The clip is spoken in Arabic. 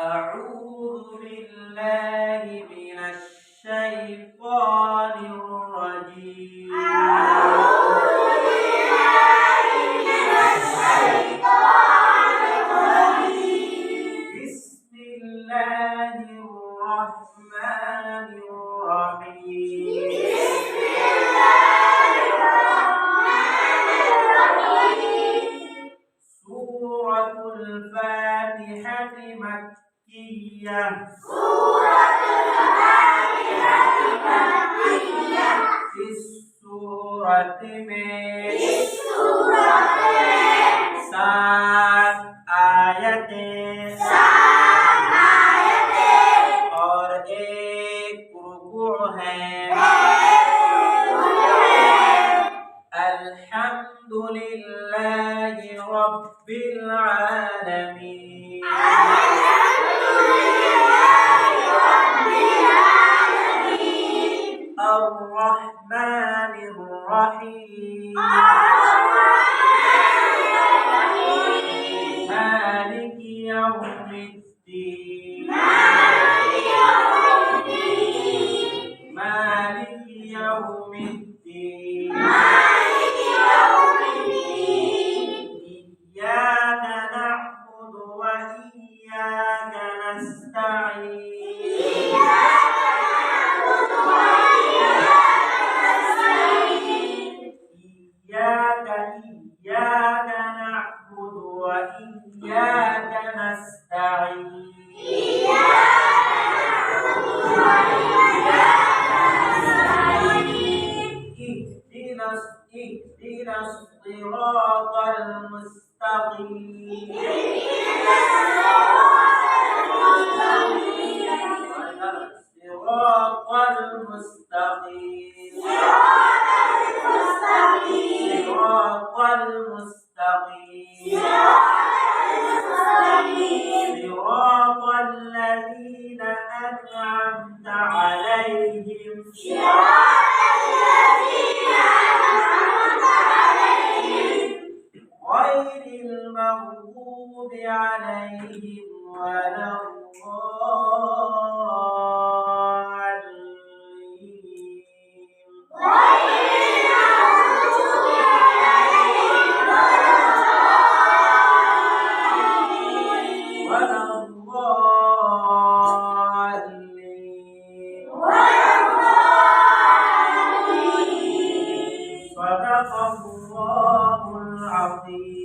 أعوذ بالله من الشيطان الرجيم. بسم الله الرحمن الرحيم. سورة الفاتحة مكية. इस सूरत में 7 आयतें और 1 रुकू है। अल्हम्दुलिल्लाहि रब्बिल आलमीन। الرحمن الرحيم مالك يوم الدين مالك يوم الدين إياك نعبد وإياك نستعين إياك نعبد وإياك نستعين اهدنا الصراط المستقيم الصراط المستقيم صراط المستقيم صراط الذين أنعمت عليهم غير المغضوب عليهم ولا صدق الله العظيم.